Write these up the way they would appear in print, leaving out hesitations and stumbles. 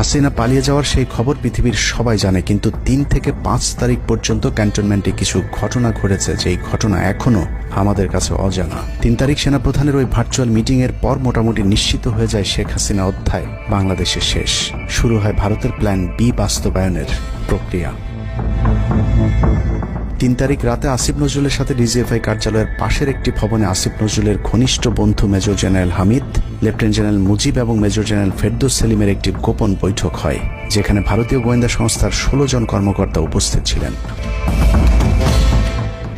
হাসিনা পালিয়ে যাওয়ার সেই খবর পৃথিবীর সবাই জানে, কিন্তু 3 থেকে 5 তারিখ পর্যন্ত ক্যান্টনমেন্টে কিছু ঘটনা ঘটেছে যেই ঘটনা এখনো আমাদের কাছে অজানা। 3 তারিখ সেনাপ্রধানের ওই ভার্চুয়াল মিটিং এর পর মোটামুটি নিশ্চিত হয়ে যায় শেখ হাসিনা অধ্যায় বাংলাদেশে শেষ। শুরু হয় ভারতের প্ল্যান বি বাস্তবায়নের প্রক্রিয়া। 3 তারিখ রাতে আসিফ নজরুলের সাথে ডিজিএফআই কার্যালয়ের পাশের একটি ভবনে আসিফ নজরুলের ঘনিষ্ঠ বন্ধু major general Hamid, lieutenant general Mujib এবং মেজর জেনারেল ফেরদৌস সেলিমের একটি গোপন বৈঠক হয়, যেখানে ভারতীয় গোয়েন্দা সংস্থার 16 জন কর্মকর্তা উপস্থিত ছিলেন।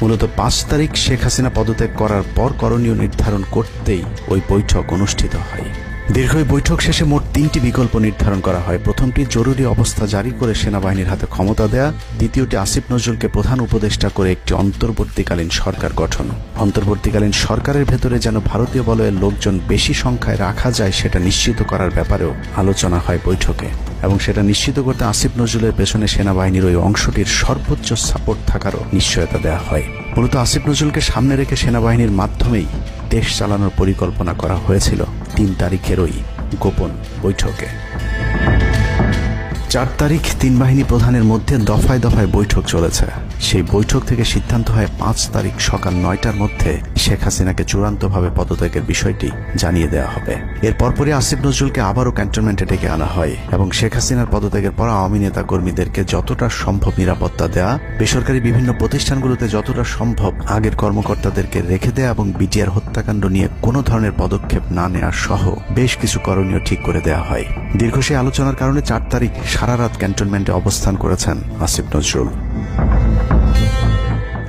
মূলত 5 তারিখ শেখ হাসিনা পদত্যাগ করার পর করণীয় নির্ধারণ করতেই ওই বৈঠক অনুষ্ঠিত হয়। দীর্ঘ বৈঠক শেষে মোট 3টি বিকল্প নির্ধারণ করা হয়। প্রথমটি জরুরি অবস্থা জারি করে সেনাবাহিনীর হাতে ক্ষমতা দেয়া, দ্বিতীয়টি আসিফ নজরুলকে প্রধান উপদেষ্টা করে একটি অন্তর্বর্তীকালীন সরকার গঠন। অন্তর্বর্তীকালীন সরকারের ভেতরে যেন ভারতীয় বলয়ের লোকজন বেশি সংখ্যায় রাখা যায় সেটা নিশ্চিত করার ব্যাপারেও আলোচনা হয় বৈঠকে, এবং সেটা নিশ্চিত করতে আসিফ নজরুলের পেছনে সেনাবাহিনীর ওই অংশটির সর্বোচ্চ সাপোর্ট থাকারও নিশ্চয়তা দেওয়া হয়। মূলত আসিফ নজরুলকে সামনে রেখে সেনাবাহিনীর মাধ্যমেই দেশ চালানোর পরিকল্পনা করা হয়েছিল 3 তারিখের ওই গোপন বৈঠকে। 4 তারিখ 3 বাহিনী প্রধানের মধ্যে দফায় দফায় বৈঠক চলেছে। সেই বৈঠক থেকে সিদ্ধান্ত হয় 5 তারিখ সকাল 9টার মধ্যে শেখ হাসিনাকে চূড়ান্তভাবে পদত্যাগের বিষয়টি জানিয়ে দেওয়া হবে। এর পরপরই আসিফ নজরুলকে আবারও ক্যান্টনমেন্টে ডেকে আনা হয় এবং শেখ হাসিনার পদত্যাগের পর আওয়ামী নেতা কর্মীদেরকে যতটা সম্ভব নিরাপত্তা দেয়া, বেসরকারি বিভিন্ন প্রতিষ্ঠানগুলোতে যতটা সম্ভব আগের কর্মকর্তাদেরকে রেখে দেয়া এবং বিটিআর হত্যাকাণ্ড নিয়ে কোনো ধরনের পদক্ষেপ না নেওয়া সহ বেশ কিছু করণীয় ঠিক করে দেওয়া হয়। দীর্ঘ সেই আলোচনার কারণে 4 তারিখ সারা রাত ক্যান্টনমেন্টে অবস্থান করেছেন আসিফ নজরুল।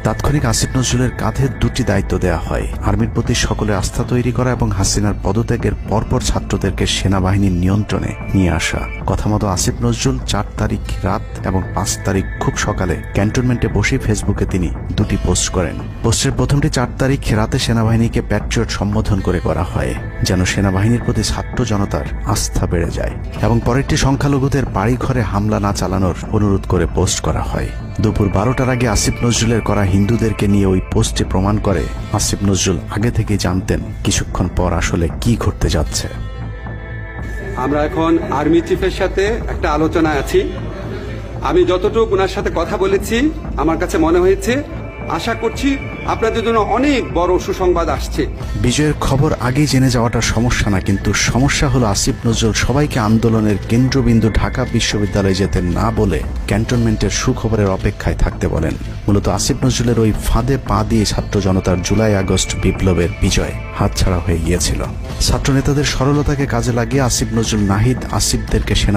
তাৎক্ষণিক আসিফ নজরুলের কাঁধে 2টি দায়িত্ব দেওয়া হয়: আর্মির প্রতি সকলের আস্থা তৈরি করা এবং হাসিনার পদত্যাগের পরপর ছাত্রদেরকে সেনাবাহিনীর নিয়ন্ত্রণে নিয়ে আসা। কথা মতো আসিফ নজরুল 4 তারিখ রাত এবং 5 তারিখ খুব সকালে ক্যান্টনমেন্টে বসে ফেসবুকে তিনি 2টি পোস্ট করেন। পোস্টের প্রথমটি 4 তারিখ রাতে সেনাবাহিনীকে প্যাট্রিয়ট সম্বোধন করে করা হয়, যেন সেনাবাহিনীর প্রতি ছাত্র জনতার আস্থা বেড়ে যায়, এবং পরেরটি সংখ্যালঘুদের বাড়িঘরে হামলা না চালানোর অনুরোধ করে পোস্ট করা হয়। দুপুর 12টার আগে আসিফ নজরুলের করা হিন্দুদেরকে নিয়ে ওই পোস্টে প্রমাণ করে আসিফ নজরুল আগে থেকেই জানতেন কিছুক্ষণ পর আসলে কি ঘটতে যাচ্ছে। আমরা এখন আর্মি চিফের সাথে একটা আলোচনায় আছি। আমি যতটুকু ওনার সাথে কথা বলেছি আমার কাছে মনে হয়েছে, আশা করছি আপনাদের জন্য অনেক বড় সুসংবাদ আসছে। বিজয়ের খবর আগেই জেনে যাওয়াটা সমস্যা না, কিন্তু সমস্যা হলো আসিফ নজরুল সবাইকে আন্দোলনের কেন্দ্রবিন্দু ঢাকা বিশ্ববিদ্যালয়ে যেতে না বলে ক্যান্টনমেন্টের সুখবরের অপেক্ষায় থাকতে বলেন। মূলত আসিফ নজরুলের ওই ফাঁদে পা দিয়ে ছাত্র জনতার জুলাই আগস্ট বিপ্লবের বিজয় হাতছাড়া হয়ে গিয়েছিল। ছাত্র নেতাদের সরলতাকে কাজে লাগিয়ে আসিফ নজরুল নাহিদ আসিফদেরকে সেনা